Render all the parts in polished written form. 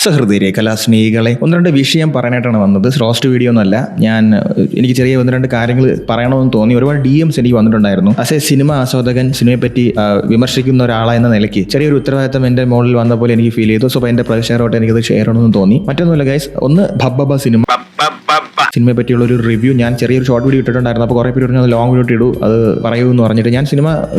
സഹൃദയരെ കലാസ്നേഹികളെ ഒന്ന് രണ്ട് വിഷയം പറയാനായിട്ടാണ് വന്നത്. റോസ്റ്റ് വീഡിയോ ഒന്നുമല്ല. എനിക്ക് ചെറിയ ഒന്ന് രണ്ട് കാര്യങ്ങൾ പറയണമെന്ന് തോന്നി. ഒരുപാട് DMs എനിക്ക് വന്നിട്ടുണ്ടായിരുന്നു. ആസ് എ സിനിമ ആസ്വാദകൻ, സിനിമയെ പറ്റി വിമർശിക്കുന്ന ഒരാളെന്ന നിലയ്ക്ക് ചെറിയൊരു ഉത്തരവാദിത്തം എൻ്റെ മോളിൽ വന്ന പോലെ എനിക്ക് ഫീൽ ചെയ്തു. സോ എൻ്റെ പ്രേക്ഷകരോട്ട് എനിക്കത് ഷെയർ ചെയ്യണമെന്ന് തോന്നി. മറ്റൊന്നുമില്ല ഗൈസ്, ഒന്ന് ഭബ്ബബ സിനിമയെ പറ്റിയുള്ള ഒരു റിവ്യൂ ഞാൻ ചെറിയൊരു ഷോർട്ട് വീഡിയോ ഇട്ടിട്ടുണ്ടായിരുന്നു. അപ്പോൾ കുറേ പേര് പറഞ്ഞു ലോങ് വീഡിയോ ഇടൂ, അത് പറയൂ എന്ന് പറഞ്ഞിട്ട് ഞാൻ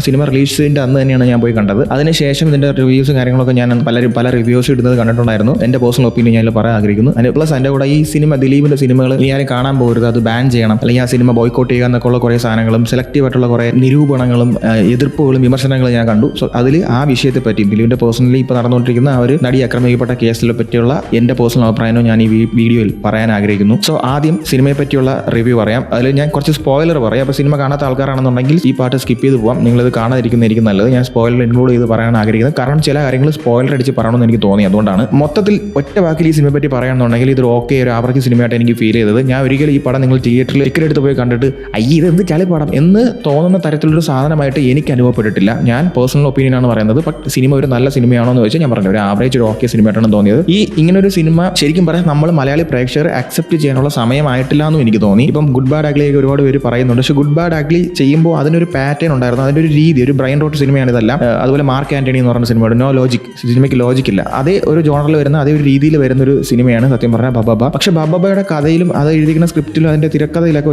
സിനിമ റിലീസിൻ്റെ അന്ന് തന്നെയാണ് ഞാൻ പോയി കണ്ടത്. അതിനുശേഷം ഇതിൻ്റെ റിവ്യൂസും കാര്യങ്ങളൊക്കെ ഞാൻ പല റിവ്യൂസ് ഇടുന്നത് കണ്ടിട്ടുണ്ടായിരുന്നു. എൻ്റെ പേഴ്സണൽ ഒപ്പീനിയൻ ഞാൻ പറയാൻ ആഗ്രഹിക്കുന്നു. പ്ലസ് എൻ്റെ കൂടെ ഈ ദിലീപിൻ്റെ സിനിമകൾ ഇനി ആരും കാണാൻ പോകരുത്, അത് ബാൻ ചെയ്യണം, അല്ലെങ്കിൽ ആ സിനിമ ബോയ്ക്കോട്ട് ചെയ്യുക എന്നൊക്കെയുള്ള കുറേ സാധനങ്ങളും സെലക്റ്റീവായിട്ടുള്ള കുറേ നിരൂപണങ്ങളും എതിർപ്പുകളും വിമർശനങ്ങളും ഞാൻ കണ്ടു. സോ അതിൽ ആ വിഷയത്തെ പറ്റി ദിലീപിൻ്റെ പേഴ്സണലി ഇപ്പോൾ നടന്നുകൊണ്ടിരിക്കുന്ന ആ ഒരു നടി ആക്രമിക്കപ്പെട്ട കേസിനെ പറ്റിയുള്ള എൻ്റെ പേഴ്സണൽ അഭിപ്രായവും ഞാൻ ഈ വീഡിയോയിൽ പറയാൻ ആഗ്രഹിക്കുന്നു. സോ ആദ്യം സിനിമയെ പറ്റിയുള്ള റിവ്യൂ പറയാം. അതിൽ ഞാൻ കുറച്ച് സ്പോയിലർ പറയാം. അപ്പോൾ സിനിമ കാണാത്ത ആൾക്കാരാണെന്നുണ്ടെങ്കിൽ ഈ പാട്ട് സ്കിപ്പ് ചെയ്ത് പോകാം. നിങ്ങളിത് കാണാതിരിക്കുന്നതായിരിക്കും നല്ലത്. ഞാൻ സ്പോയിലർ ഇൻക്ലൂഡ് ചെയ്ത് പറയാൻ ആഗ്രഹിക്കുന്നത് കാരണം ചില കാര്യങ്ങൾ സ്പോയിലർ അടിച്ച് പറയണമെന്ന് എനിക്ക് തോന്നി. അതുകൊണ്ടാണ് മൊത്തത്തിൽ ഒറ്റ വാക്കിൽ ഈ സിനിമയെ പറ്റി പറയുകയാണെന്നുണ്ടെങ്കിൽ ഇത് ഓക്കെ ഒരു ആവറേജ് സിനിമയായിട്ട് എനിക്ക് ഫീൽ ചെയ്തത്. ഞാൻ ഒരിക്കലും ഈ പടം നിങ്ങൾ തിയേറ്ററിൽ ടിക്കറ്റ് എടുത്ത് പോയി കണ്ടിട്ട് ഇത് എന്ത് ചളി പടം എന്ന് തോന്നുന്ന തരത്തിലൊരു സാധനമായിട്ട് എനിക്ക് അനുഭവപ്പെട്ടിട്ടില്ല. ഞാൻ പേഴ്സണൽ ഒപ്പീനിയനാണ് പറയുന്നത്. ബട്ട് സിനിമ ഒരു നല്ല സിനിമയാണോ എന്ന് ചോദിച്ചാൽ ഞാൻ പറഞ്ഞു ഒരു ആവറേജ് ഒരു ഓക്കെ സിനിമയായിട്ടാണ് തോന്നിയത്. ഇങ്ങനൊരു സിനിമ ശരിക്കും പറയാൻ നമ്മൾ മലയാളി പ്രേക്ഷകർ അക്സെപ്റ്റ് ചെയ്യാനുള്ള സമയമായിട്ടില്ല എന്നും എനിക്ക് തോന്നി. ഇപ്പം ഗുഡ് ബാഡ് അഗ്ലിയൊക്കെ ഒരുപാട് പേര് പറയുന്നുണ്ട്. പക്ഷേ ഗുഡ് ബാഡ് അഗ്ലി ചെയ്യുമ്പോൾ അതിനൊരു പാറ്റേൺ ഉണ്ടായിരുന്നു, അതിൻ്റെ ഒരു രീതി, ഒരു ബ്രെയിൻ റോട്ട് സിനിമയാണ് ഇതല്ല. അതുപോലെ മാർക്ക് ആന്റണി എന്ന് പറഞ്ഞ സിനിമയുടെ നോ ലോജിക്, സിനിമയ്ക്ക് ലോജിക്കില്ല. അതേ ഒരു ജോണറിൽ വരുന്ന അതേ ഒരു രീതിയിൽ വരുന്ന ഒരു സിനിമയാണ് സത്യം പറഞ്ഞാൽ ബബ്ബബ. പക്ഷേ ബബ്ബബയുടെ കഥയിലും അത് എഴുതിക്കുന്ന സ്ക്രിപ്റ്റിലും അതിൻ്റെ തിരക്കഥയിലൊക്കെ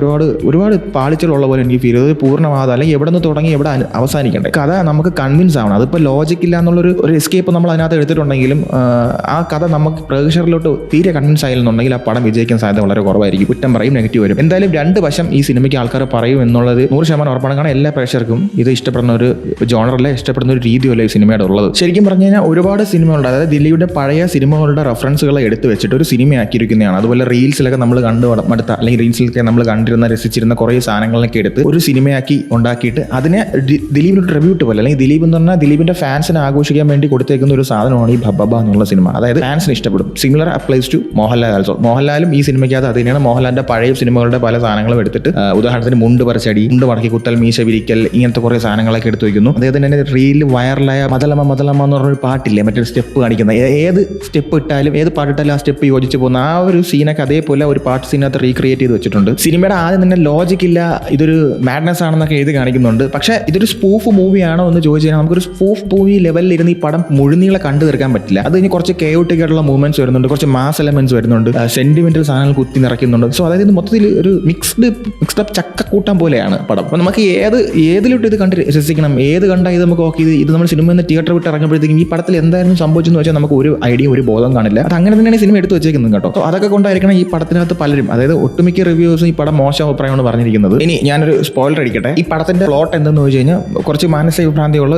ഒരുപാട് പാളിച്ചകളുള്ള പോലെ എനിക്ക് ഫീൽ ചെയ്തത്. പൂർണ്ണമാകാതെ അല്ലെങ്കിൽ എവിടെ നിന്ന് തുടങ്ങി എവിടെ അവസാനിക്കണ്ടേ കഥ നമുക്ക് കൺവിൻസ് ആവണം. അതിപ്പോൾ ലോജിക്കില്ല എന്നുള്ളൊരു എസ്കേപ്പ് നമ്മൾ അതിനകത്ത് എടുത്തിട്ടുണ്ടെങ്കിലും ആ കഥ നമുക്ക് പ്രേക്ഷകരിലോട്ട് തീരെ കൺവിൻസ് ആയില്ലെന്നുണ്ടെങ്കിൽ ആ പടം വിജയിക്കാൻ സാധ്യത വളരെ കുറവായിരിക്കും. കുറ്റം പറയും, നെഗറ്റീവ് വരും. എന്തായാലും രണ്ട് വശം ഈ സിനിമയ്ക്ക് ആൾക്കാർ പറയും എന്നുള്ളത് 100% ഉറപ്പാണ്. കാരണം എല്ലാ പ്രേക്ഷകർക്കും ഇത് ഇഷ്ടപ്പെടുന്ന ഒരു ജോണറല്ല, ഇഷ്ടപ്പെടുന്ന ഒരു രീതിയല്ല ഈ സിനിമയുടെ ഉള്ളത്. ശരിക്കും പറഞ്ഞു കഴിഞ്ഞാൽ ഒരുപാട് സിനിമകളുണ്ട്. അതായത് ദിലീപിന്റെ പഴയ സിനിമകളുടെ റെഫറൻസുകളെ എടുത്ത് വെച്ചിട്ട് ഒരു സിനിമയാക്കിയിരിക്കുന്നതാണ്. അതുപോലെ റീൽസിലൊക്കെ നമ്മൾ മടുത്ത അല്ലെങ്കിൽ റീൽസിലൊക്കെ നമ്മൾ കണ്ടിരുന്ന രസിച്ചിരുന്ന കുറേ സാധനങ്ങളൊക്കെ എടുത്ത് ഒരു സിനിമയാക്കി ഉണ്ടാക്കിയിട്ട് അതിനെ ദിലീപിന്റെ ട്രിബ്യൂട്ട് പോലെ, അല്ലെങ്കിൽ ദിലീപ് എന്ന് പറഞ്ഞാൽ ദിലീപിന്റെ ഫാൻസിനെ ആഘോഷിക്കാൻ വേണ്ടി കൊടുത്തേക്കുന്ന ഒരു സാധനമാണ് ഈ ബബ്ബബ എന്നുള്ള സിനിമ. അതായത് ഫാൻസിന് ഇഷ്ടപ്പെടും. Similar applies to Mohanlal also. മോഹൻലാലും ഈ സിനിമയ്ക്കകത്ത് അത് തന്നെയാണ്. മോഹൻലാലിന്റെ പഴയ സിനിമകളുടെ പല സാധനങ്ങളും എടുത്തിട്ട് ഉദാഹരണത്തിന് മുണ്ട് പറിച്ചടി, മുണ്ട് മടക്കി കുത്തൽ, മീശ വിരിക്കൽ, ഇങ്ങനത്തെ കുറേ സാധനങ്ങളൊക്കെ എടുത്തു വയ്ക്കുന്നു. അദ്ദേഹത്തിന് തന്നെ റീലിൽ വൈറലായ മതലമ്മ എന്ന് പറഞ്ഞൊരു പാട്ടില്ലേ, മറ്റൊരു സ്റ്റെപ്പ് കാണിക്കുന്ന, ഏത് സ്റ്റെപ്പ് ഇട്ടാലും ഏത് പാട്ടിട്ടാലും ആ സ്റ്റെപ്പ് യോജിച്ച് പോകുന്ന ആ ഒരു സീനൊക്കെ അതേപോലെ ഒരു പാട്ട് സീനകത്ത് റീക്രിയേറ്റ് ചെയ്ത് വെച്ചിട്ടുണ്ട്. സിനിമയുടെ ആദ്യം തന്നെ ലോജിക്കില്ല, ഇതൊരു മാഡ്നസ് ആണെന്നൊക്കെ എഴുതി കാണിക്കുന്നുണ്ട്. പക്ഷേ ഇതൊരു സ്പൂഫ് മൂവിയാണോ എന്ന് ചോദിച്ചു കഴിഞ്ഞാൽ നമുക്കൊരു സ്പൂഫ് മൂവി ലെവലിൽ ഇരുന്ന് ഈ പടം മുഴുനീളെ കണ്ടു തീർക്കാൻ പറ്റില്ല. അത് കഴിഞ്ഞ് കുറച്ച് കേയോട്ടിക് ആയിട്ടുള്ള മൂവ്മെന്റ്സ് വരുന്നുണ്ട്, കുറച്ച് മാസ് എലമെന്റ്സ് വരുന്നുണ്ട്, സെന്റിമെന്റൽ സാധനങ്ങൾ കുത്തി നിറയ്ക്കുന്നുണ്ട്. സോ അതായത് മൊത്തത്തിൽ ഒരു മിക്സ്ഡ് അപ്പ് ചക്കക്കൂട്ടം പോലെയാണ് പടം. അപ്പോൾ നമുക്ക് ഏതിലോട്ട് ഇത് കണ്ട് രസിക്കണം, ഏത് കണ്ടാൽ ഇത് നമുക്ക് ഓക്കെ, ഇത് നമ്മൾ സിനിമയിൽ നിന്ന് തിയേറ്റർ വിട്ട് ഇറങ്ങുമ്പോഴത്തേക്കും ഈ പടത്തിൽ എന്തായിരുന്നു സംഭവിച്ചെന്ന് വെച്ചാൽ നമുക്ക് ഒരു ഐഡിയ, ഒരു ബോധം കാണില്ല. അത് അങ്ങനെ തന്നെയാണ് സിനിമ എടുത്ത് വെച്ചേക്കുന്നത് കേട്ടോ. സോ അതൊക്കെ കൊണ്ടായിരിക്കണം ഈ പടത്തിനകത്ത് പലരും, അതായത് ഒട്ടുമിക്ക റിവ്യൂസും ഈ പടം മോശം അഭിപ്രായമാണ് പറഞ്ഞിരിക്കുന്നത്. ഇനി ഞാനൊരു സ്പോയിലർ അടിക്കട്ടെ. ഈ പടത്തിന്റെ പ്ലോട്ട് എന്തെന്ന് ചോദിച്ചു കഴിഞ്ഞാൽ കുറച്ച് മാനസിക ഭ്രാന്തിയുള്ള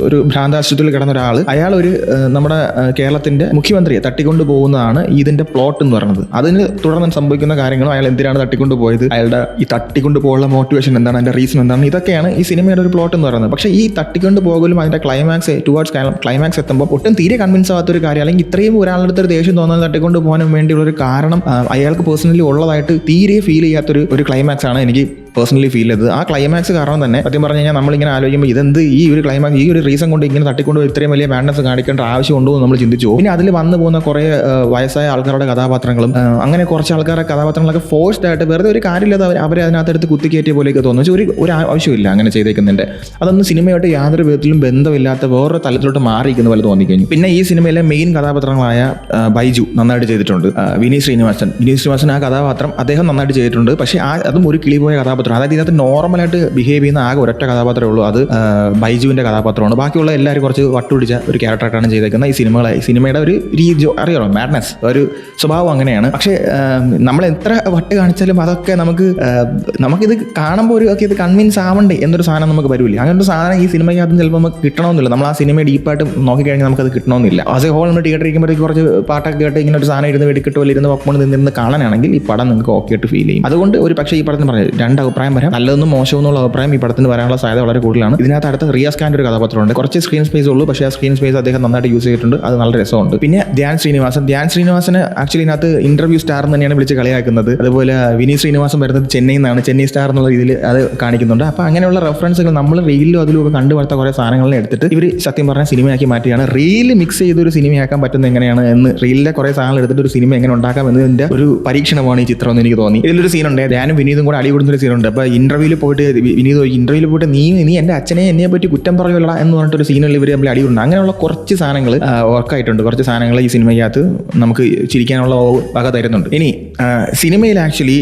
ഒരു ഭ്രാന്താശുപത്രിയിൽ കിടന്ന ഒരാൾ, അയാൾ ഒരു നമ്മുടെ കേരളത്തിന്റെ മുഖ്യമന്ത്രിയെ തട്ടിക്കൊണ്ടു പോകുന്നതാണ് ഇതിന്റെ പ്ലോട്ട് എന്ന് പറയുന്നത്. അതിന് തുടർന്ന് സംഭവിക്കുന്ന കാര്യങ്ങളും അയാൾ എന്തിനാണ് തട്ടിക്കൊണ്ടു പോയത്, അയാളുടെ ഈ തട്ടിക്കൊണ്ടു പോകാനുള്ള മോട്ടിവേഷൻ എന്താണ്, അതിന്റെ റീസൺ എന്താണ്, ഇതൊക്കെയാണ് ഈ സിനിമയുടെ ഒരു പ്ലോട്ട് എന്ന് പറയുന്നത്. പക്ഷേ ഈ തട്ടിക്കൊണ്ട് പോകലും അതിന്റെ ക്ലൈമാക്സ് എത്തുമ്പോൾ ഒട്ടും തീരെ കൺവിൻസ് ആവാത്തൊരു കാര്യം, അല്ലെങ്കിൽ ഇത്രയും ഒരാളുടെ അടുത്തൊരു ദേഷ്യം തോന്നുന്നത് തട്ടിക്കൊണ്ട് പോകാനും വേണ്ടിയുള്ള ഒരു കാരണം അയാൾക്ക് പേഴ്സണലി ഉള്ളതായിട്ട് തീരെ ഫീൽ ചെയ്യാത്തൊരു ക്ലൈമാക്സ് ആണ് എനിക്ക് പേഴ്സണലി ഫീൽ ചെയ്തത്. ആ ക്ലൈമാക്സ് കാരണം തന്നെ സത്യം പറഞ്ഞു കഴിഞ്ഞാൽ നമ്മളിങ്ങനെ ആലോചിക്കുമ്പോൾ ഇതെന്ത് ഈ ഒരു ക്ലൈമാക്സ്, ഈ ഒരു റീസൺ കൊണ്ട് ഇങ്ങനെ തട്ടിക്കൊണ്ട് ഇത്രയും വലിയ മാഡ്നസ് കാണിക്കേണ്ട ആവശ്യമുണ്ടോ എന്ന് നമ്മൾ ചിന്തിച്ചു. പിന്നെ അതിൽ വന്നു പോകുന്ന കുറേ വയസ്സായ ആൾക്കാരുടെ കഥാപാത്രങ്ങളും അങ്ങനെ കുറച്ച് ആൾക്കാരുടെ കഥാപാത്രങ്ങളൊക്കെ ഫോഴ്സ്ഡ് ആയിട്ട് വെറുതെ ഒരു കാര്യമില്ലാതെ അവരെ അതിനകത്തെടുത്ത് കുത്തിക്കയറ്റിയ പോലെയൊക്കെ തോന്നുന്നു. ഒരു ആവശ്യമില്ല അങ്ങനെ ചെയ്തേക്കുന്നതിൻ്റെ. അതൊന്നും സിനിമയായിട്ട് യാതൊരു വിധത്തിലും ബന്ധമില്ലാത്ത വേറൊരു തലത്തിലോട്ട് മാറിയിരിക്കുന്ന പോലെ തോന്നിക്കഴിഞ്ഞു. പിന്നെ ഈ സിനിമയിലെ മെയിൻ കഥാപാത്രങ്ങളായ ബൈജു നന്നായിട്ട് ചെയ്തിട്ടുണ്ട്. വിനീത് ശ്രീനിവാസൻ ആ കഥാപാത്രം അദ്ദേഹം നന്നായിട്ട് ചെയ്തിട്ടുണ്ട്. പക്ഷേ അതും ഒരു കിളിപോയ കഥാപാത്രം. അതായത് ഇതിനകത്ത് നോർമലായിട്ട് ബിഹേവ് ചെയ്യുന്ന ആകെ ഒരൊറ്റ കഥാപാത്രമേ ഉള്ളൂ, അത് ബൈജുവിന്റെ കഥാപാത്രമാണ്. ബാക്കിയുള്ള എല്ലാവരും കുറച്ച് വട്ടുപിടിച്ച ഒരു ക്യാരക്ടറായിട്ടാണ് ചെയ്തേക്കുന്നത്. സിനിമയുടെ ഒരു രീതി അറിയാലോ, മാഡ്നസ് ഒരു സ്വഭാവം അങ്ങനെയാണ്. പക്ഷേ നമ്മൾ എത്ര വട്ട് കാണിച്ചാലും അതൊക്കെ നമുക്കിത് കാണുമ്പോൾ ഇത് കൺവിൻസ് ആവണ്ടേ എന്നൊരു സാധനം നമുക്ക് വരില്ല. അങ്ങനെ ഒരു സാധനം ഈ സിനിമയ്ക്കകത്തും ചിലപ്പോൾ നമുക്ക് കിട്ടണമെന്നില്ല. നമ്മൾ ആ സിനിമ ഡീപ്പായിട്ട് നോക്കിക്കഴിഞ്ഞാൽ നമുക്കത് കിട്ടണമെന്നില്ല. ആസ് എ ഹോൾ നമ്മൾ തിയേറ്ററിൽ ഇരിക്കുമ്പോഴേക്ക് കുറച്ച് പാട്ടൊക്കെ കേട്ട് ഇങ്ങനെ ഒരു സാധനം ഇരുന്ന് വെടിക്കിട്ട് പോലെ ഇരുന്ന് പക്കൊണ്ട് നിന്ന് കാണാനാണെങ്കിൽ ഈ പടം നിങ്ങൾക്ക് ഓക്കെ ആയിട്ട് ഫീൽ ചെയ്യും. അതുകൊണ്ട് ഒരു പക്ഷേ ഈ പടത്തിന് പറഞ്ഞു രണ്ട് അഭിപ്രായം വരാം. നല്ലതെന്നും മോശമെന്നുള്ള അഭിപ്രായം ഈ പടത്തിന് വരാനുള്ള സാധ്യത വളരെ കൂടുതലാണ്. ഇതിനകത്ത് അടുത്ത റിയാസ് ഖാൻ്റെ ഒരു കഥാപാത്രമുണ്ട്. കുറച്ച് സ്ക്രീൻ സ്പേസ് ഉള്ളൂ, പക്ഷേ ആ സ്ക്രീൻ സ്പേസ് അദ്ദേഹം നന്നായിട്ട് യൂസ് ചെയ്തിട്ടുണ്ട്. അത് നല്ല രസമുണ്ട്. പിന്നെ ധ്യാൻ ശ്രീനിവാസന് ആക്ച്വലി ഇതിനകത്ത് ഇന്റർവ്യൂ സ്റ്റാർ എന്ന് തന്നെയാണ് വിളിച്ച് കളിയാക്കുന്നത്. അതുപോലെ വിനീത് ശ്രീനിവാസൻ വരുന്നത് ചെന്നൈയിൽ നിന്നാണ്, ചെന്നൈ സ്റ്റാർ എന്നുള്ള രീതിയിൽ അത് കാണിക്കുന്നുണ്ട്. അപ്പോൾ അങ്ങനെയുള്ള റെഫറൻസുകൾ നമ്മൾ റീലിലും അതിലും കണ്ടുവരുത്ത കുറേ സാധനങ്ങളെ എടുത്തിട്ട് ഇവർ സത്യം പറഞ്ഞാൽ സിനിമയാക്കി മാറ്റിയാണ്. റീൽ മിക്സ് ചെയ്തൊരു സിനിമയാക്കാൻ പറ്റുന്നത് എങ്ങനെയാണ് എന്ന്, റീലിലെ കുറേ സാധനങ്ങൾ എടുത്തിട്ട് ഒരു സിനിമ എങ്ങനെ ഉണ്ടാക്കാം എന്നതിന്റെ ഒരു പരീക്ഷണമാണ് ഈ ചിത്രം എന്ന് എനിക്ക് തോന്നി. ഇതിലൊരു സീനുണ്ട്, ധ്യാനും വിനീതും കൂടെ അടി കൂടുന്നൊരു സീനുണ്ട്. അപ്പോൾ ഇന്റർവ്യൂവിൽ പോയിട്ട് നീ എൻ്റെ അച്ഛനെ എന്നെ പറ്റി കുറ്റം പറയുമല്ല എന്ന് പറഞ്ഞിട്ടൊരു സീനിൽ ഇവർ നമ്മൾ അടിയുണ്ട്. അങ്ങനെയുള്ള കുറച്ച് സാധനങ്ങൾ വർക്കായിട്ടുണ്ട്. കുറച്ച് സാധനങ്ങൾ ഈ സിനിമയ്ക്കകത്ത് നമുക്ക് ചിരിക്കാനുള്ള വക തരുന്നുണ്ട്. ഇനി സിനിമയിൽ ആക്ച്വലി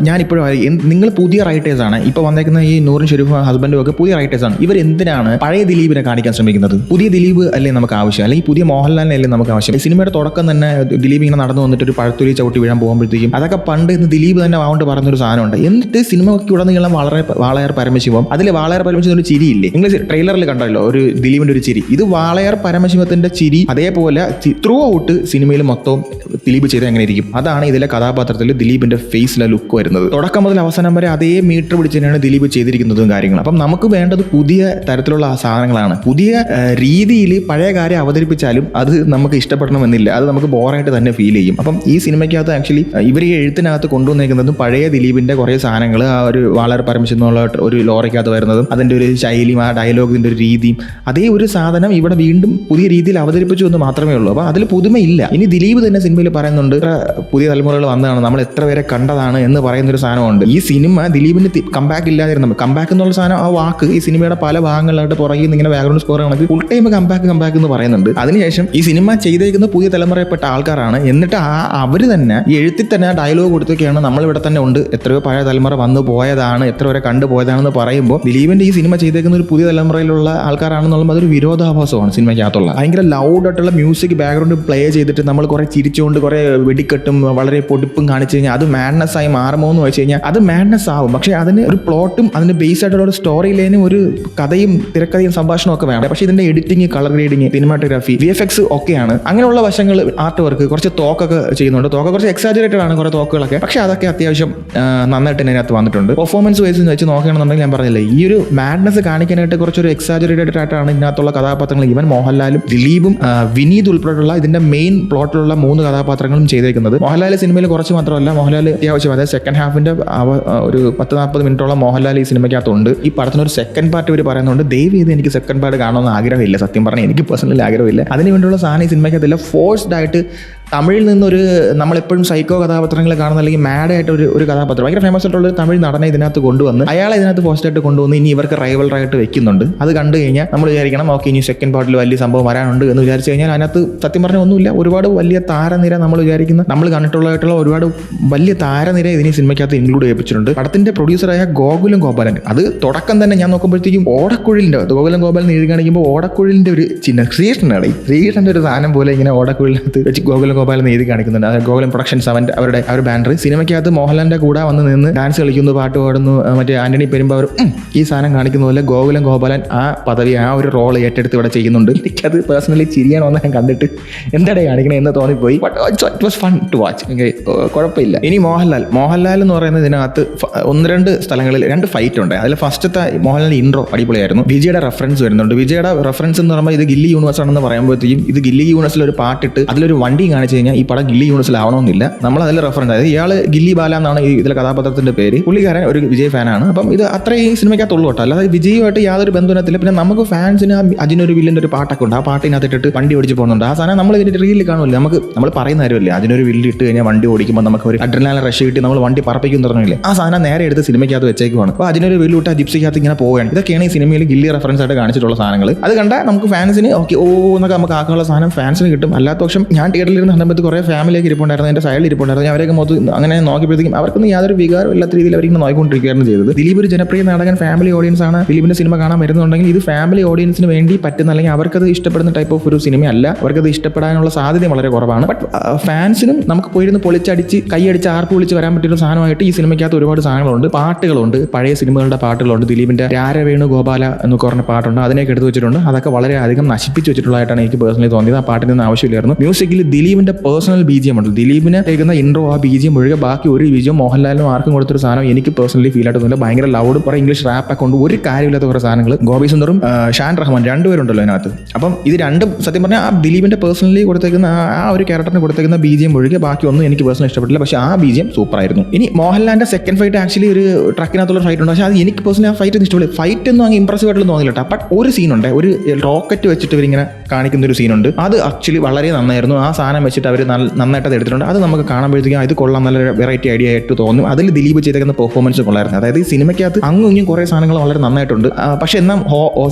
ഞാനിപ്പോഴും നിങ്ങൾ പുതിയ റൈറ്റേഴ്സാണ്, ഇപ്പോൾ വന്നേക്കുന്ന ഈ നൂറിൻ ഷെരീഫ് ഹസ്ബൻഡും ഒക്കെ പുതിയ റൈറ്റേഴ്സാണ്. ഇവർ എന്തിനാണ് പഴയ ദിലീപിനെ കാണിക്കാൻ ശ്രമിക്കുന്നത്? പുതിയ ദിലീപ് അല്ലേ നമുക്ക് ആവശ്യം, അല്ലെങ്കിൽ പുതിയ മോഹൻലാലിനെ അല്ലേ നമുക്ക് ആവശ്യം? സിനിമയുടെ തുടക്കം തന്നെ ദിലീപ് ഇങ്ങനെ നടന്നു വന്നിട്ട് ഒരു പഴത്തൊലി ചവിട്ടി വീഴാൻ പോകുമ്പോഴത്തേക്കും അതൊക്കെ പണ്ട് ഇന്ന് ദിലീപ് തന്നെ ആവുകൊണ്ട് പറഞ്ഞൊരു സാധനമുണ്ട്. എന്നിട്ട് സിനിമയ്ക്ക് ഉടനീളം വാളയാർ പരമശിവം, അതിൽ വാളയാർ പരമശിവം ഒരു ചിരിയില്ലേ, നിങ്ങൾ ട്രെയിലറിൽ കണ്ടല്ലോ ഒരു ദിലീപിന്റെ ഒരു ചിരി. ഇത് വാളയാർ പരമശിവത്തിന്റെ ചിരി അതേപോലെ ത്രൂ ഔട്ട് സിനിമയിൽ മൊത്തം ദിലീപ് ചെയ്ത് എങ്ങനെ ഇരിക്കും, അതാണ് ഇതിലെ കഥാപാത്രത്തിൽ ദിലീപിന്റെ ഫേസിലെ ലുക്ക് വരുന്നത്. തുടക്കം മുതൽ അവസാനം വരെ അതേ മീറ്റർ പിടിച്ച് തന്നെയാണ് ദിലീപ് ചെയ്തിരിക്കുന്നതും കാര്യങ്ങളും. അപ്പം നമുക്ക് വേണ്ടത് പുതിയ തരത്തിലുള്ള സാധനങ്ങളാണ്. പുതിയ രീതിയിൽ പഴയ കാര്യം അവതരിപ്പിച്ചാലും അത് നമുക്ക് ഇഷ്ടപ്പെടണമെന്നില്ല, അത് നമുക്ക് ബോറായിട്ട് തന്നെ ഫീൽ ചെയ്യും. അപ്പം ഈ സിനിമയ്ക്കകത്ത് ആക്ച്വലി ഇവർ ഈ എഴുത്തിനകത്ത് കൊണ്ടുവന്നേക്കുന്നതും പഴയ ദിലീപിന്റെ കുറേ സാധനങ്ങൾ, ആ ഒരു വളരെ പരമശിവന്നുള്ള ഒരു ലോറയ്ക്കകത്ത് വരുന്നതും അതിൻ്റെ ഒരു ശൈലിയും ആ ഡയലോഗിൻ്റെ ഒരു രീതിയും, അതേ ഒരു സാധനം ഇവിടെ വീണ്ടും പുതിയ രീതിയിൽ അവതരിപ്പിച്ചു എന്ന് മാത്രമേ ഉള്ളൂ. അപ്പോൾ അതിൽ പുതുമയില്ല. ഇനി ദിലീപ് തന്നെ സിനിമയിൽ പറയുന്നുണ്ട്, പുതിയ തലമുറകൾ വന്നതാണ്, നമ്മൾ എത്ര പേരെ കണ്ടതാണ് എന്ന് പറയുന്നൊരു സാധനമുണ്ട്. ഈ സിനിമ ദിലീപിന് കംബാക്ക് ഇല്ലാതിരുന്നു. കംബാക്ക് എന്നുള്ള സാധനം, ആ വാക്ക് ഈ സിനിമയുടെ പല ഭാഗങ്ങളിലായിട്ട് പുറകിൽ നിന്ന് ഇങ്ങനെ ബാക്ക്ഗ്രൗണ്ട് സ്കോർ കണക്ക് ഫുൾ ടൈം കംബാക്ക് എന്ന് പറയുന്നുണ്ട്. അതിനുശേഷം ഈ സിനിമ ചെയ്തേക്കുന്ന പുതിയ തലമുറയിൽപ്പെട്ട ആൾക്കാരാണ്. എന്നിട്ട് അവർ തന്നെ ഈ എഴുത്തിൽ തന്നെ ആ ഡയലോഗ് കൊടുത്തൊക്കെയാണ് നമ്മളിവിടെ തന്നെ ഉണ്ട്, എത്രയോ പഴയ തലമുറ വന്നു പോയതാണ്, എത്ര വരെ കണ്ടുപോയതാണെന്ന് പറയുമ്പോൾ ദിലീപിന്റെ ഈ സിനിമ ചെയ്തേക്കുന്ന ഒരു പുതിയ തലമുറയിലുള്ള ആൾക്കാരാണെന്നുള്ള അതൊരു വിരോധാഭാസമാണ് സിനിമയ്ക്കകത്തുള്ള. ഭയങ്കര ലൗഡായിട്ടുള്ള മ്യൂസിക് ബാക്ക്ഗ്രൗണ്ട് പ്ലേ ചെയ്തിട്ട് നമ്മൾ കുറെ ചിരിച്ചുകൊണ്ട് കുറെ വെടിക്കെട്ടും വളരെ പൊടിപ്പും കാണിച്ചു കഴിഞ്ഞാൽ അത് മാഡ്നസ് ആയി മാറുമോ എന്ന് വെച്ച് കഴിഞ്ഞാൽ അത് മാഡ്നസ് ആവും. പക്ഷേ അതിന് ഒരു പ്ലോട്ടും അതിന് ബേസ് ആയിട്ടുള്ള ഒരു സ്റ്റോറി ലൈനും ഒരു കഥയും തിരക്കഥയും സംഭാഷണവും ഒക്കെ വേണം. പക്ഷേ ഇതിന്റെ editing, colour grading, cinematography, VFX ഒക്കെയാണ്. അങ്ങനെയുള്ള വശങ്ങൾ, ആർട്ട് വർക്ക്, കുറച്ച് തോക്കൊക്കെ ചെയ്യുന്നുണ്ട്. തോക്ക് കുറച്ച് എക്സാജറേറ്റഡ് ആണ് കുറേ തോക്കുകളൊക്കെ, പക്ഷേ അതൊക്കെ അത്യാവശ്യം നന്നായിട്ട് ഇതിനകത്ത് വന്നിട്ടുണ്ട്. പെർഫോമൻസ് വൈസ് വെച്ച് നോക്കുകയാണെന്നുണ്ടെങ്കിൽ ഞാൻ പറഞ്ഞില്ലേ, ഈ ഒരു മാഡ്നസ് കാണിക്കാനായിട്ട് കുറച്ചൊരു എക്സാജറേറ്റഡ് ആയിട്ടാണ് ഇതിനകത്തുള്ള കഥാപാത്രങ്ങൾ. ഇവൻ മോഹൻലാലും ദിലീപും വിനീത് ഉൾപ്പെടെയുള്ള ഇതിന്റെ മെയിൻ പ്ലോട്ടിലുള്ള 3 കഥാപാത്രങ്ങളും ചെയ്തേക്കുന്നത്. മോഹൻലാൽ സിനിമയിൽ കുറച്ച് മാത്രമല്ല, മോഹൻലാൽ അത്യാവശ്യം, അതായത് സെക്കൻഡ് ഹാഫിന്റെ ഒരു 10-40 മിനിറ്റോളം മോഹൻലാൽ ഈ സിനിമയ്ക്കകത്തുണ്ട്. ഈ പടത്തിനൊരു സെക്കൻഡ് പാർട്ട് ഇവർ പറയുന്നുണ്ട്. ദയവ് ചെയ്ത് എനിക്ക് സെക്കൻഡ് പാർട്ട് കാണണമെന്ന് ആഗ്രഹമില്ല, സത്യം പറഞ്ഞാൽ എനിക്ക് പേഴ്സണലി ആഗ്രഹമില്ല. അതിന് വേണ്ടിയുള്ള സാധനം ഈ സിനിമയ്ക്കകത്തില്ല. ഫോഴ്സ്ഡ് ആയിട്ട് തമിഴിൽ നിന്നൊരു നമ്മളെപ്പോഴും സൈക്കോ കഥാപാത്രങ്ങൾ കാണുന്ന, അല്ലെങ്കിൽ മാഡായിട്ട് ഒരു കഥാപാത്രം, ഭയങ്കര ഫേമസ് ആയിട്ടുള്ള ഒരു തമിഴ് നടനെ ഇതിനകത്ത് കൊണ്ടുവന്ന് അയാളെ ഇതിനകത്ത് ഫോഴ്സ്ഡായിട്ട് കൊണ്ടുവന്ന് ഇനി ഇവർക്ക് റൈവലറായിട്ട് വെക്കുന്നുണ്ട്. അത് കണ്ടു കഴിഞ്ഞാൽ നമ്മൾ വിചാരിക്കണം ഓക്കെ ഇനി സെക്കൻഡ് പാർട്ടിൽ വലിയ സംഭവം വരാനുണ്ട് എന്ന് വിചാരിച്ചു കഴിഞ്ഞാൽ അതിനകത്ത് സത്യം പറഞ്ഞാൽ ഒന്നുമില്ല. ഒരുപാട് വലിയ താരനിര നമ്മൾ കണ്ടിട്ടുള്ളതായിട്ടുള്ള ഒരുപാട് വലിയ താരനിര ഇതിന് സിനിമയ്ക്കകത്ത് ഇൻക്ലൂഡ് ചെയ്യിപ്പിച്ചിട്ടുണ്ട്. പടത്തിന്റെ പ്രൊഡ്യൂസറായ ഗോകുലം ഗോപാലൻ, അത് തുടക്കം തന്നെ ഞാൻ നോക്കുമ്പോഴത്തേക്കും ഓടക്കുഴലിന്റെ, ഗോകുലം ഗോപാലൻ എഴുതി കാണിക്കുമ്പോൾ ഓടക്കുഴലിന്റെ ഒരു ചിഹ്നം, ശ്രീകൃഷ്ണന്റെ ഒരു സാധനം പോലെ ഇങ്ങനെ ഓടക്കുഴലിനകത്ത് വെച്ച് ഗോകുലം ഗോപാലൻ എഴുതി കാണിക്കുന്നുണ്ട്. അത് ഗോകുലം പ്രൊഡക്ഷൻസ് അവരുടെ ആ ഒരു ബാനർ. സിനിമയ്ക്കകത്ത് മോഹൻലാലിന്റെ കൂടെ വന്ന് നിന്ന് ഡാൻസ് കളിക്കുന്നു, പാട്ട് പാടുന്നു, മറ്റേ ആന്റണി പെരുമ്പാവൂർ ഈ സാധനം കാണിക്കുന്ന പോലെ ഗോകുലം ഗോപാലൻ ആ പദവി, ആ ഒരു റോൾ ഏറ്റെടുത്ത് ഇവിടെ ചെയ്യുന്നുണ്ട്. എനിക്കത് പേഴ്സണലി ചിരിയാണോന്ന് ഞാൻ കണ്ടിട്ട് എന്താണ് കാണിക്കണേ എന്ന് തോന്നിപ്പോയി. But it was fun to watch. കുഴപ്പമില്ല. ഇനി മോഹൻലാൽ എന്ന് പറയുന്നത് ഇതിനകത്ത് 1-2 സ്ഥലങ്ങളിൽ 2 ഫൈറ്റ് ഉണ്ട്. അതിൽ ഫസ്റ്റത്തെ മോഹൻലാലിന്റെ ഇൻട്രോ അടിപൊളിയായിരുന്നു. വിജയുടെ റെഫറൻസ് വരുന്നുണ്ട്. വിജയുടെ റെഫറൻസ് എന്ന് പറയുമ്പോൾ ഇത് ഗില്ലി യൂണിവേഴ്സ് ആണെന്ന് പറയുമ്പോഴത്തേക്കും ഇത് ഗില്ലി യൂണിവേഴ്സിൽ ഒരു പാട്ടിട്ട് അതിലൊരു വണ്ടി കാണിച്ചു കഴിഞ്ഞാൽ ഈ പടം ഗില്ലി യൂണിവേഴ്സിലാവണമെന്നില്ല. നമ്മൾ അതിൽ റെഫറൻസ്, അതായത് ഇയാൾ ഗില്ലി ബാല എന്നാണ് ഈ ഇതിലെ കഥാപാത്രത്തിന്റെ പേര്. പുള്ളിക്കാരൻ ഒരു വിജയ് ഫാനാണ്. അപ്പം ഇത് അത്ര ഈ സിനിമയ്ക്കകത്തുള്ളൂ കേട്ടോ, അല്ലാതെ വിജയുമായിട്ട് യാതൊരു ബന്ധനത്തില്ല. പിന്നെ നമുക്ക് ഫാൻസിന് അജിനൊരു വില്ലിന്റെ ഒരു പാട്ടൊക്കെ ഉണ്ട്. ആ പാട്ടിനകത്ത് ഇട്ടിട്ട് വണ്ടി ഓടിച്ച് പോകുന്നുണ്ട്. ആ സാധനം നമ്മൾ ഇതിന്റെ റീലിൽ കാണില്ല. നമ്മൾ പറയുന്ന കാര്യമല്ലേ, അതിനൊരു വില്ല് ഇട്ട് കഴിഞ്ഞാൽ വണ്ടി ഓടിക്കുമ്പോൾ നമുക്ക് ഒരു അഡ്രിനാലിൻ റഷ് കിട്ടി നമ്മൾ വണ്ടി പറപ്പിക്കും പറഞ്ഞില്ലേ, ആ സാധനം നേരെ എടുത്ത് സിനിമയ്ക്കകത്ത് വെച്ചേക്കുവാണ്. അപ്പോൾ അതിനൊരു വില്ലിട്ട് ആ ജിപ്സിക്കകത്ത് ഇങ്ങനെ പോവുകയാണ്. ഇതൊക്കെയാണ് ഈ സിനിമയിൽ ഗില്ലി റെഫറൻസ് ആയിട്ട് കാണിച്ചിട്ടുള്ള സാധനങ്ങൾ. അത് കണ്ടാൽ നമുക്ക് ഫാൻസിന് ഓക്കെ ഓ എന്നൊക്കെ നമുക്ക് ആക്കാനുള്ള സാധനം ഫാൻസിന് കിട്ടും. അല്ലാത്ത പക്ഷം ഞാൻ തിയേറ്ററിലിരുന്ന് കണ്ടപ്പോൾ കുറേ ഫാമിലിയൊക്കെ ഇരിപ്പുണ്ടായിരുന്നു, എൻ്റെ സൈഡിൽ ഇരിപ്പുണ്ടായിരുന്നു. അവരൊക്കെ മൊത്തം അങ്ങനെ നോക്കിയപ്പോഴത്തേക്കും അവർക്കൊന്നും യാതൊരു വികാരം ഇല്ലാത്ത രീതിയിൽ അവരിങ്ങനെ നോക്കിക്കൊണ്ടിരിക്കുകയാണ് ചെയ്തത്. ദിലീപ് ഒരു ജനപ്രിയ നാടകൻ, ഫാമിലി ഓഡിയൻസ് ആണ്. ദിലീപിന്റെ സിനിമ കാണാൻ വരുന്നുണ്ടെങ്കിൽ ഇത് ഫാമിലി ഓഡിയൻസിന് വേണ്ടി പറ്റുന്ന, അല്ലെങ്കിൽ അവർക്കത് ഇഷ്ടപ്പെടുന്ന ടൈപ്പ് ഓഫ് ഒരു സിനിമയല്ല. അവർക്കത് ഇഷ്ടപ്പെടാനുള്ള സാധ്യത വളരെ കുറവാണ്. ബട്ട് ഫാൻസിനും നമുക്ക് പോയിരുന്ന് പൊളിച്ചടിച്ച് കൈയടിച്ച് ആർപ്പ് വിളിച്ച് വരാൻ പറ്റിയ ഒരു സാധനമായിട്ട് ഈ സിനിമയ്ക്കകത്ത് ഒരുപാട് സാധനങ്ങളുണ്ട്. പാട്ടുകളുണ്ട്, പഴയ സിനിമകളുടെ പാട്ടുകളുണ്ട്. ദിലീപിന്റെ രാരവേണു ഗോപാല എന്നൊക്കെ പറഞ്ഞ പാട്ടുണ്ട്, അതിനൊക്കെ എടുത്ത് വെച്ചിട്ടുണ്ട്. അതൊക്കെ വളരെയധികം നശിപ്പിച്ച് വെച്ചിട്ടുള്ളതായിട്ടാണ് എനിക്ക് പേഴ്സണലി തോന്നിയത്. ആ പാട്ടിൽ നിന്ന് ആവശ്യമില്ലായിരുന്നു. മ്യൂസിക്കിൽ ദിലീപിന്റെ ദിലീപിന്റെ പേഴ്സണൽ ബീജിയം ഉണ്ട്, ദിലീപിനെ കേൾക്കുന്ന ഇൻട്രോ ആ ബീജിയം ഒഴികെ ബാക്കി ഒരു ബീജിയം മോഹൻലാലിനും ആർക്കും കൊടുത്തൊരു സാധനം എനിക്ക് പേഴ്സണലി ഫീൽ ആയിട്ടൊന്നുമില്ല. ഭയങ്കര ലൗഡ് കുറെ ഇംഗ്ലീഷ് റാപ്പ് ഒക്കെ കൊണ്ട് ഒരു കാര്യമില്ലാത്ത കുറെ സാധനങ്ങൾ. ഗോപി സുന്ദറും ഷാൻ റഹ്മാൻ രണ്ടുപേരുണ്ടല്ലോ അതിനകത്ത്. അപ്പം ഇത് രണ്ടും സത്യം പറഞ്ഞാൽ ആ ദിലീപിന്റെ പേഴ്സണലി കൊടുത്തേക്കുന്ന ആ ഒരു ക്യാരക്ടറിന് കൊടുത്തേക്കുന്ന ബീജിയം ഒഴികെ ബാക്കി ഒന്നും എനിക്ക് പേഴ്സണലി ഇഷ്ടപ്പെട്ടില്ല. പക്ഷേ ആ ബീജിയം സൂപ്പർ ആയിരുന്നു. ഇനി മോഹൻലാലിന്റെ സെക്കൻഡ് ഫൈറ്റ് ആക്ച്വലി ഒരു ട്രക്കിനകത്തുള്ള ഫൈറ്റ് ഉണ്ട്. പക്ഷേ അത് എനിക്ക് പേഴ്സണലി ആ ഫൈറ്റ് ഇഷ്ടപ്പെടില്ല. ഫൈറ്റ് ഒന്നും അങ്ങ് ഇംപ്രസീവ് ആയിട്ടുള്ള തോന്നില്ല. ബട്ട് ഒരു സീനുണ്ട്, ഒരു റോക്കറ്റ് വെച്ചിട്ട് ഇവരിങ്ങനെ കാണിക്കുന്ന ഒരു സീനുണ്ട്. അത് ആക്ച്വലി വളരെ നന്നായിരുന്നു. ആ സാധനം വെച്ചിട്ട് അവർ നന്നായിട്ട് അത് എടുത്തിട്ടുണ്ട്. അത് നമുക്ക് കാണുമ്പോഴത്തേക്കും ഇത് കൊള്ളാം, നല്ല വെറൈറ്റി ഐഡിയ ആയിട്ട് തോന്നും. അതിൽ ദിലീപ് ചെയ്തേക്കുന്ന പെർഫോമൻസ് കൊള്ളായിരുന്നു. അതായത് ഈ സിനിമയ്ക്കകത്ത് അങ്ങും ഇങ്ങും കുറേ സാധനങ്ങൾ വളരെ നന്നായിട്ടുണ്ട്. പക്ഷേ എന്നാൽ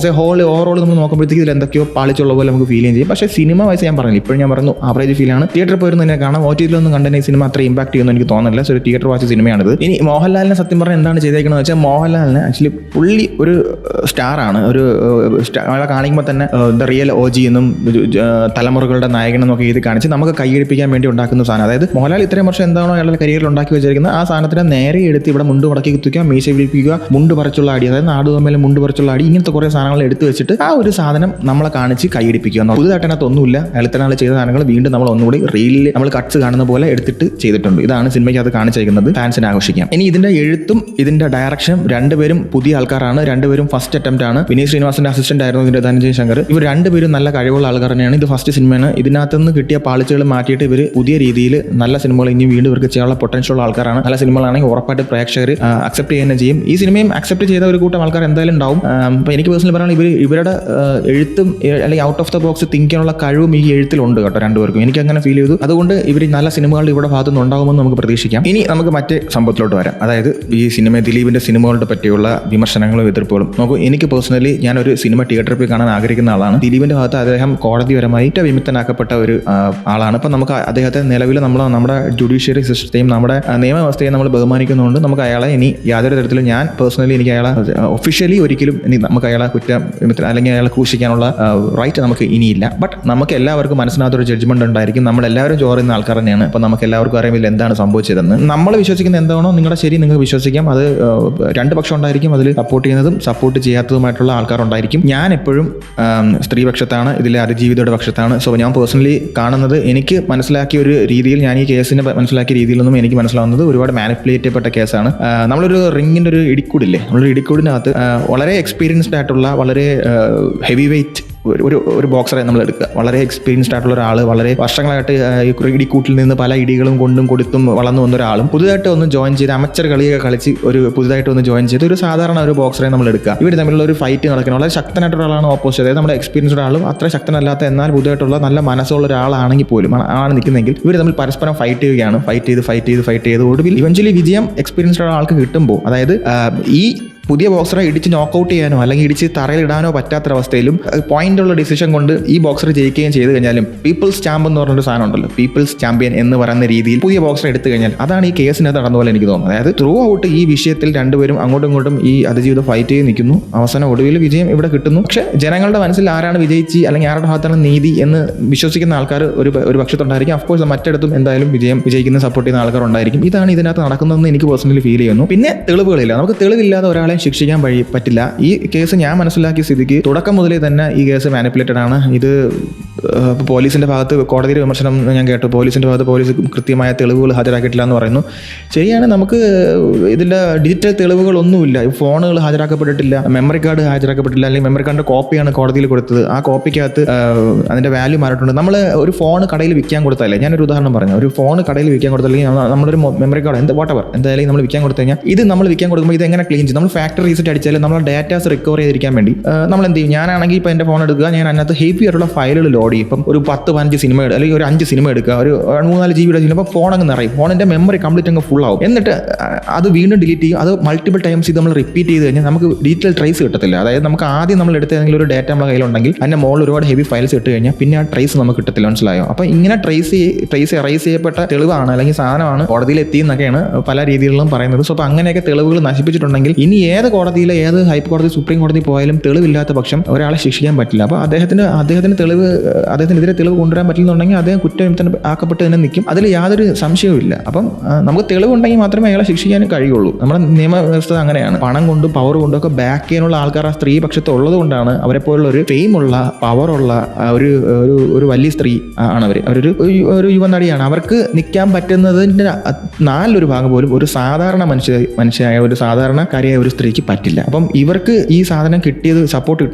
ഓവറോൾ നമ്മൾ നോക്കുമ്പോഴത്തേക്ക് ഇതിൽ എന്തൊക്കെയോ പാളിച്ചുള്ള പോലെ നമുക്ക് ഫീൽ ചെയ്യും. പക്ഷേ സിനിമ വയസ്സ് ഞാൻ പറഞ്ഞില്ല, ഇപ്പോഴും ഞാൻ പറഞ്ഞു ആവറേജ് ഫീലാണ്. തിയേറ്ററിൽ പോയിരുന്നു തന്നെ കാണാം. OTT-ലൊന്നും കണ്ടെങ്കിൽ സിനിമ അത്ര ഇമ്പാക്ട് ചെയ്യുമെന്ന് എനിക്ക് തോന്നുന്നില്ല. സോ ഒരു തിയേറ്റർ വാച്ച് സിനിമയാണിത്. ഇനി മോഹൻലാലിനെ സത്യം പറഞ്ഞാൽ എന്താണ് ചെയ്തേക്കുന്നത് വെച്ചാൽ, മോഹൻലാലിനെ ആക്ച്വലി പുള്ളി ഒരു സ്റ്റാറാണ്. ഒരു കാണിക്കുമ്പോൾ തന്നെ ദ റിയൽ OG എന്നും തലമുറകളുടെ നായകൻ എന്നൊക്കെ ഇത് കാണിച്ച് നമുക്ക് കൈയടിപ്പിക്കാൻ വേണ്ടി ഉണ്ടാക്കുന്ന സാധനം. അതായത് മോഹൻലാൽ ഇത്രയും വർഷം എന്താണോ അയാളുടെ കരിയറിൽ ഉണ്ടാക്കി വെച്ചിരിക്കുന്നത് ആ സാധനത്തിനെ നേരെ എടുത്ത് ഇവിടെ മുണ്ട് മടക്കി കുത്തിക്കുക, മീശ വിളിപ്പിക്കുക, മുണ്ട് പറിച്ചുള്ള അടി, അതായത് നാട് തമ്മിൽ മുണ്ട് പറിച്ചുള്ള അടി, ഇങ്ങനത്തെ കുറേ സാധനങ്ങൾ എടുത്ത് വെച്ചിട്ട് ആ ഒരു സാധനം നമ്മളെ കാണിച്ച് കൈയടിപ്പിക്കുക. പുതുതായിട്ടതിനകത്ത് ഒന്നുമില്ല. അയാൾ ഇത്ര നാൾ ചെയ്ത സാധനങ്ങൾ വീണ്ടും നമ്മൾ ഒന്നുകൂടി റീലിൽ നമ്മൾ കട്ട്സ് കാണുന്ന പോലെ എടുത്തിട്ട് ചെയ്തിട്ടുണ്ട്. ഇതാണ് സിനിമയ്ക്ക് അത് കാണിച്ചിരിക്കുന്നത്, ഫാൻസിനെ ആഘോഷിക്കാം. ഇനി ഇതിന്റെ എഴുത്തും ഇതിന്റെ ഡയറക്ഷനും രണ്ടുപേരും പുതിയ ആൾക്കാരാണ്. രണ്ടുപേരും ഫസ്റ്റ് അറ്റംപ്റ്റ് ആണ്. വിനീത് ശ്രീനിവാസന്റെ അസിസ്റ്റന്റ് ആയിരുന്നു ഇതിന്റെ ധനഞ്ജയ് ശങ്കർ. ഇവർ രണ്ടുപേരും നല്ല കഴിവുള്ള ആൾക്കാർ തന്നെയാണ്. ഇത് ഫസ്റ്റ് സിനിമയാണ്. ഇതിനകത്തുനിന്ന് കിട്ടിയ പാളിച്ചകൾ മാറ്റിയിട്ട് ഇവർ പുതിയ രീതിയിൽ നല്ല സിനിമകൾ ഇനി വീണ്ടും ഇവർക്ക് ചെയ്യാനുള്ള പൊട്ടൻഷ്യൽ ഉള്ള ആൾക്കാരാണ്. നല്ല സിനിമകളാണെങ്കിൽ ഉറപ്പായിട്ട് പ്രേക്ഷകർ അക്സെപ്റ്റ് ചെയ്യുന്ന ചെയ്യും. ഈ സിനിമയും അക്സെപ്റ്റ് ചെയ്ത ഒരു കൂട്ടം ആൾക്കാർ എന്തായാലും ഉണ്ടാവും. അപ്പോൾ എനിക്ക് പേഴ്സണലി പറഞ്ഞാൽ ഇവരുടെ എഴുത്തും അല്ലെങ്കിൽ out of the box think ചെയ്യാനുള്ള കഴിവും ഈ എഴുത്തിലുണ്ട് കേട്ടോ രണ്ടുപേർക്കും. എനിക്ക് അങ്ങനെ ഫീൽ ചെയ്തു. അതുകൊണ്ട് ഇവർ നല്ല സിനിമകൾ ഇവിടെ ഭാഗത്തു നിന്ന് ഉണ്ടാകുമെന്ന് നമുക്ക് പ്രതീക്ഷിക്കാം. ഇനി നമുക്ക് മറ്റേ സംഭവത്തിലോട്ട് വരാം. അതായത് ഈ ദിലീപിന്റെ സിനിമകളുടെ പറ്റിയുള്ള വിമർശനങ്ങളും എതിർപ്പുകളും. നോക്കൂ, എനിക്ക് പേഴ്സണലി ഞാനൊരു സിനിമ തിയേറ്ററിൽ പോയി കാണാൻ ആഗ്രഹിക്കുന്ന ആളാണ്. ദിലീപിന്റെ ഭാഗത്ത് അദ്ദേഹം കോടതിപരമായി വിമുക്തനാക്കപ്പെട്ട ഒരു ആളാണ്. അപ്പം നമുക്ക് അദ്ദേഹത്തെ നിലവിൽ നമ്മുടെ ജുഡീഷ്യറി സിസ്റ്റത്തെയും നമ്മുടെ നിയമവ്യവസ്ഥയെയും നമ്മൾ ബഹുമാനിക്കുന്നതുകൊണ്ട് നമുക്ക് അയാളെ ഇനി യാതൊരു തരത്തിലും ഞാൻ പേഴ്സണലി എനിക്ക് അയാളെ ഒഫീഷ്യലി ഒരിക്കലും നമുക്ക് അയാളെ അല്ലെങ്കിൽ അയാളെ ക്രൂശിക്കാനുള്ള റൈറ്റ് നമുക്ക് ഇനിയില്ല. ബട്ട് നമുക്ക് എല്ലാവർക്കും മനസ്സിനകത്തൊരു ജഡ്ജ്മെന്റ് ഉണ്ടായിരിക്കും. നമ്മളെല്ലാവരും ചോറുന്ന ആൾക്കാർ തന്നെയാണ്. അപ്പം നമുക്ക് എല്ലാവർക്കും അറിയാം ഇതിൽ എന്താണ് സംഭവിച്ചതെന്ന്. നമ്മൾ വിശ്വസിക്കുന്ന എന്താണോ നിങ്ങളുടെ ശരി നിങ്ങൾക്ക് വിശ്വസിക്കാം. അത് രണ്ട് പക്ഷം ഉണ്ടായിരിക്കും. അതിൽ സപ്പോർട്ട് ചെയ്യുന്നതും സപ്പോർട്ട് ചെയ്യാത്തതുമായിട്ടുള്ള ആൾക്കാരുണ്ടായിരിക്കും. ഞാൻ എപ്പോഴും സ്ത്രീപക്ഷത്താണ്, ഇതിലെ അതിജീവിതയുടെ പക്ഷത്താണ്. സോ ഞാൻ പേഴ്സണലി കാണുന്നത്, എനിക്ക് മനസ്സിലാക്കിയ ഒരു രീതിയിൽ, ഞാൻ ഈ കേസിനെ മനസ്സിലാക്കിയ രീതിയിൽ നിന്നും എനിക്ക് മനസ്സിലാവുന്നത് ഒരുപാട് മാനിപ്പുലേറ്റ് ചെയ്യപ്പെട്ട കേസാണ്. നമ്മളൊരു റിങ്ങിൻ്റെ ഒരു ഇടിക്കൂടില്ലേ, നമ്മളൊരു ഇടിക്കൂടിനകത്ത് വളരെ എക്സ്പീരിയൻസ്ഡ് ആയിട്ടുള്ള വളരെ ഹെവി വെയിറ്റ് ഒരു ബോക്സറെ നമ്മൾ എടുക്കുക. വളരെ എക്സ്പീരിയൻസ്ഡ് ആയിട്ടുള്ള ഒരാൾ, വളരെ വർഷങ്ങളായിട്ട് ഈ ഇടിക്കൂട്ടിൽ നിന്ന് പല ഇടികളും കൊണ്ടും കൊടുത്തും വളർന്നു വന്ന ഒരാളും പുതുതായിട്ട് ഒന്ന് ജോയിൻ ചെയ്ത് അമച്ചർ കളിയൊക്കെ കളിച്ച് പുതുതായിട്ട് ഒന്ന് ജോയിൻ ചെയ്ത് ഒരു സാധാരണ ഒരു ബോക്സറെ നമ്മൾ എടുക്കുക. ഇവർ തമ്മിലുള്ള ഒരു ഫൈറ്റ് നടക്കുന്നത് വളരെ ശക്തനായിട്ടുള്ള ഒരാളാണ് ഓപ്പോസിറ്റ്. അതായത് നമ്മുടെ എക്സ്പീരിയൻസ്ഡ് ആളും അത്ര ശക്തനല്ലാത്ത എന്നാൽ പുതുതായിട്ടുള്ള നല്ല മനസ്സുള്ള ഒരാളാണെങ്കിൽ പോലും ആണ് നിൽക്കുന്നെങ്കിൽ ഇവർ തമ്മിൽ പരസ്പരം ഫൈറ്റ് ചെയ്യുകയാണ്. ഫൈറ്റ് ചെയ്ത് ഒടുവിൽ ഇവഞ്ച്വലി വിജയം എക്സ്പീരിയൻസ്ഡ് ആൾക്ക് കിട്ടുമ്പോൾ, അതായത് ഈ പുതിയ ബോക്സറെ ഇടിച്ച് നോക്കൗട്ട് ചെയ്യാനോ അല്ലെങ്കിൽ ഇടിച്ച് തറയിലിടാനോ പറ്റാത്തൊരവസ്ഥയിലും പോയിന്റുള്ള ഡിസിഷൻ കൊണ്ട് ഈ ബോക്സർ ജയിക്കുകയും ചെയ്തു കഴിഞ്ഞാലും പീപ്പിൾസ് ചാമ്പ് എന്ന് പറഞ്ഞൊരു സാധനം ഉണ്ടല്ലോ, പീപ്പിൾസ് ചാമ്പ്യൻ എന്ന് പറയുന്ന രീതിയിൽ പുതിയ ബോക്സറെ എടുത്തു കഴിഞ്ഞാൽ അതാണ് ഈ കേസിനകത്ത് നടന്ന പോലെ എനിക്ക് തോന്നുന്നത്. അതായത് ത്രൂ ഔട്ട് ഈ വിഷയത്തിൽ രണ്ടുപേരും അങ്ങോട്ടും ഇങ്ങോട്ടും ഈ അതിജീവിതം ഫൈറ്റ് ചെയ്ത് നിൽക്കുന്നു. അവസാനം ഒടുവിൽ വിജയം ഇവിടെ കിട്ടുന്നു. പക്ഷേ ജനങ്ങളുടെ മനസ്സിൽ ആരാണ് വിജയിച്ച് അല്ലെങ്കിൽ ആരുടെ ഭാഗത്താണ് നീതി എന്ന് വിശ്വസിക്കുന്ന ആൾക്കാർ ഒരു പക്ഷത്തുണ്ടായിരിക്കും. അഫ്കോഴ്സ് മറ്റിടത്തും എന്തായാലും വിജയിക്കുന്ന സപ്പോർട്ട് ചെയ്യുന്ന ആൾക്കാർ ഉണ്ടായിരിക്കും. ഇതാണ് ഇതിനകത്ത് നടക്കുന്നതെന്ന് എനിക്ക് പേഴ്സണലി ഫീൽ ചെയ്യുന്നു. പിന്നെ തെളിവുകളില്ല. നമുക്ക് തെളിവില്ലാതെ ഒരാളെ ശിക്ഷിക്കാൻ പറ്റില്ല. ഈ കേസ് ഞാൻ മനസ്സിലാക്കിയ സ്ഥിതിക്ക് തുടക്കം മുതലേ തന്നെ ഈ കേസ് മാനിപ്പുലേറ്റഡ് ആണ്. ഇത് പോലീസിന്റെ ഭാഗത്ത് കോടതിയുടെ വിമർശനം ഞാൻ കേട്ടു. പോലീസിന്റെ ഭാഗത്ത് പോലീസ് കൃത്യമായ തെളിവുകൾ ഹാജരാക്കിയിട്ടില്ല എന്ന് പറയുന്നു. ശരിയാണ്, നമുക്ക് ഇതിന്റെ ഡിജിറ്റൽ തെളിവുകളൊന്നുമില്ല. ഫോണുകൾ ഹാജരാക്കപ്പെട്ടിട്ടില്ല, മെമ്മറി കാർഡ് ഹാജരാക്കപ്പെട്ടില്ല, അല്ലെങ്കിൽ മെമ്മറി കാർഡിന്റെ കോപ്പിയാണ് കോടതിയിൽ കൊടുത്തത്. ആ കോപ്പിക്കകത്ത് അതിന്റെ വാല്യൂ മാറിയിട്ടുണ്ട്. നമ്മൾ ഒരു ഫോൺ കടയിൽ വിൽക്കാൻ കൊടുത്തല്ലേ, ഞാനൊരു ഉദാഹരണം പറഞ്ഞു, ഒരു ഫോൺ കടയിൽ വിൽക്കാൻ കൊടുത്തല്ലെങ്കിൽ നമ്മളൊരു മെമ്മറി കാർഡ് എന്തായാലും നമ്മൾ വിൽക്കാൻ കൊടുത്തു കഴിഞ്ഞാൽ ഇത് നമ്മൾ വിൽക്കാൻ കൊടുക്കുമ്പോൾ ഇത് എങ്ങനെ ക്ലീൻ ചെയ്യും? നമ്മൾ ഫാക്ടറി റീസെറ്റ് അടിച്ചാൽ നമ്മൾ ഡാറ്റാസ് റിക്കവർ ചെയ്തിരിക്കാൻ വേണ്ടി നമ്മൾ എന്ത് ചെയ്യും? ഞാനാണെങ്കിൽ ഇപ്പോൾ എൻ്റെ ഫോൺ എടുക്കുക, ഞാൻ അതിനകത്ത് ഹെവി ആയിട്ടുള്ള ഫയലുകൾ ലോഡ് ചെയ്യും. ഇപ്പം ഒരു 10-15 സിനിമ അല്ലെങ്കിൽ ഒരു 5 സിനിമ എടുക്കുക, ഒരു 3-4 GB സിനിമ, അപ്പോൾ ഫോൺ അങ്ങ് നിറയും, ഫോണിൻ്റെ മെമ്മറി കംപ്ലീറ്റ് അങ്ങ് ഫുൾ ആവും. എന്നിട്ട് അത് വീണ്ടും ഡിലീറ്റ് ചെയ്യും. അത് മൾട്ടിപ്പിൾ ടൈംസ് ഇത് നമ്മൾ റിപ്പീറ്റ് ചെയ്ത് കഴിഞ്ഞാൽ നമുക്ക് ഡിജിറ്റൽ ട്രേസ് കിട്ടത്തില്ല. അതായത് നമുക്ക് ആദ്യം നമ്മൾ എടുത്ത ഏതെങ്കിലും ഒരു ഡാറ്റ നമ്മുടെ കയ്യിലുണ്ടെങ്കിൽ അതിൻ്റെ മുകളിൽ ഒരുപാട് ഹെവി ഫയൽസ് ഇട്ട് കഴിഞ്ഞാൽ പിന്നെ ആ ട്രേസ് നമുക്ക് കിട്ടത്തില്ല. മനസ്സിലായോ? അപ്പോൾ ഇങ്ങനെ ട്രേസ് എറൈസ് ചെയ്യപ്പെട്ട തെളിവാണ് അല്ലെങ്കിൽ സാധനമാണ് കോടതിയിൽ എത്തിയെന്നൊക്കെയാണ് പല രീതികളിലും പറയുന്നത്. സോ അപ്പോൾ അങ്ങനെയൊക്കെ തെളിവുകൾ നശിപ്പിച്ചിട്ടുണ്ടെങ്കിൽ ഇനി ഏത് കോടതിയിലെ ഏത് ഹൈക്കോടതി സുപ്രീം കോടതി പോയാലും തെളിവില്ലാത്ത പക്ഷം ഒരാളെ ശിക്ഷിക്കാൻ പറ്റില്ല. അപ്പോൾ അദ്ദേഹത്തിനെതിരെ തെളിവ് കൊണ്ടുവരാൻ പറ്റില്ലെന്നുണ്ടെങ്കിൽ അദ്ദേഹം കുറ്റവിമുക്തൻ ആക്കപ്പെട്ട് തന്നെ നിൽക്കും. അതിൽ യാതൊരു സംശയവും ഇല്ല. അപ്പം നമുക്ക് തെളിവുണ്ടെങ്കിൽ മാത്രമേ അയാളെ ശിക്ഷിക്കാൻ കഴിയുള്ളൂ. നമ്മുടെ നിയമവ്യവസ്ഥ അങ്ങനെയാണ്. പണം കൊണ്ടും പവർ കൊണ്ടും ഒക്കെ ബാക്ക് ചെയ്യാനുള്ള ആൾക്കാർ ആ സ്ത്രീ പക്ഷത്ത് ഉള്ളത് കൊണ്ടാണ് അവരെ പോലുള്ള ഒരു ഫെയിമുള്ള പവറുള്ള ഒരു വലിയ സ്ത്രീ ആണ് അവരൊരു യുവനടിയാണ്. അവർക്ക് നിൽക്കാൻ പറ്റുന്നതിൻ്റെ 4% പോലും ഒരു സാധാരണ മനുഷ്യയായ ഒരു സാധാരണക്കാരിയായ ഒരു സ്ത്രീക്ക് പറ്റില്ല. അപ്പം ഇവർക്ക് ഈ സാധനം സപ്പോർട്ട്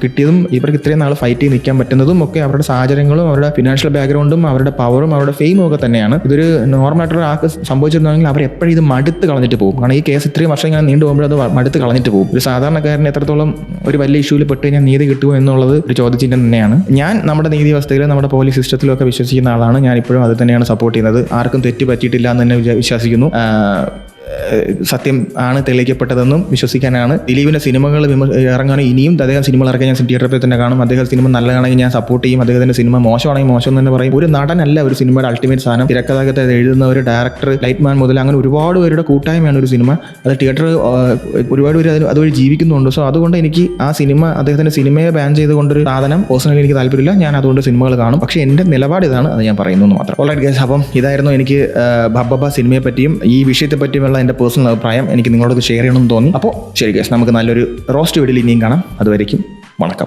കിട്ടിയതും ഇവർക്ക് ഇത്രയും നാൾ ഫൈറ്റ് ചെയ്ത് നിൽക്കാൻ പറ്റുന്നതും ഒക്കെ അവരുടെ സാഹചര്യങ്ങളും അവരുടെ ഫിനാൻഷ്യൽ ബാക്ക്ഗ്രൗണ്ടും അവരുടെ പവറും അവരുടെ ഫെയിമും ഒക്കെ തന്നെയാണ്. ഇതൊരു നോർമലായിട്ടുള്ള ആൾക്ക് സംഭവിച്ചിരുന്നെങ്കിൽ അവർ എപ്പോഴും ഇത് മടുത്ത് കളഞ്ഞിട്ട് പോകും. കാരണം ഈ കേസ് ഇത്രയും വർഷം ഇങ്ങനെ നീണ്ടു പോകുമ്പോൾ അത് മടുത്ത് കളഞ്ഞിട്ട് പോകും. ഒരു സാധാരണക്കാരന് എത്രത്തോളം ഒരു വലിയ ഇഷ്യൂവിൽ പെട്ട് കഴിഞ്ഞാൽ നീതി കിട്ടുമോ എന്നുള്ളത് ഒരു ചോദ്യചിഹ്നം തന്നെയാണ്. ഞാൻ നമ്മുടെ നീതി വ്യവസ്ഥയിലും നമ്മുടെ പോലീസ് സിസ്റ്റത്തിലും ഒക്കെ വിശ്വസിക്കുന്ന ആളാണ്. ഞാൻ ഇപ്പോഴും അത് തന്നെയാണ് സപ്പോർട്ട് ചെയ്യുന്നത്. ആർക്കും തെറ്റ് പറ്റിയിട്ടില്ല എന്ന് തന്നെ വിശ്വസിക്കുന്നു. സത്യം ആണ് തെളിയിക്കപ്പെട്ടതെന്നും വിശ്വസിക്കാനാണ്. ദിലീപിന്റെ സിനിമകൾ ഇറങ്ങാനും ഇനിയും അദ്ദേഹം സിനിമകൾ ഇറക്കാൻ ഞാൻ തിയേറ്ററിൽ പോയി തന്നെ കാണും. അദ്ദേഹം സിനിമ നല്ലതാണെങ്കിൽ ഞാൻ സപ്പോർട്ട് ചെയ്യും. അദ്ദേഹത്തിന്റെ സിനിമ മോശമാണെങ്കിൽ മോശം എന്ന് തന്നെ പറയും. ഒരു നടനല്ല ഒരു സിനിമയുടെ അൾട്ടിമേറ്റ് സാധനം. തിരക്കഥാകൃത്ത് എഴുതുന്ന ഒരു ഡയറക്ടർ, ലൈറ്റ്മാൻ മുതൽ അങ്ങനെ ഒരുപാട് പേരുടെ കൂട്ടായ്മയാണ് ഒരു സിനിമ. അത് തിയേറ്ററിൽ ഒരുപാട് പേര് അതുവഴി ജീവിക്കുന്നുണ്ട്. സോ അതുകൊണ്ട് എനിക്ക് ആ അദ്ദേഹത്തിന്റെ സിനിമയെ ബാൻ ചെയ്തുകൊണ്ടൊരു സാധനം പേഴ്സണലി എനിക്ക് താല്പര്യമില്ല. ഞാൻ അതുകൊണ്ട് സിനിമകൾ കാണും. പക്ഷേ എൻ്റെ നിലപാട് ഇതാണ്, അത് ഞാൻ പറയുന്നു മാത്രം. ഓൾറൈറ്റ് ഗൈസ്, അപ്പം ഇതായിരുന്നു എനിക്ക് ഭബ്ബബ്ബ സിനിമയെ പറ്റിയും ഈ വിഷയത്തെ പറ്റിയുമുള്ള എൻ്റെ പേഴ്സണൽ അഭിപ്രായം. എനിക്ക് നിങ്ങളോട് ഷെയർ ചെയ്യണമെന്ന് തോന്നി. അപ്പോൾ ശരി ഗൈസ്, നമുക്ക് നല്ലൊരു റോസ്റ്റ് വീഡിയോയിൽ ഇനിയും കാണാം. അതുവരേക്കും വണക്കം.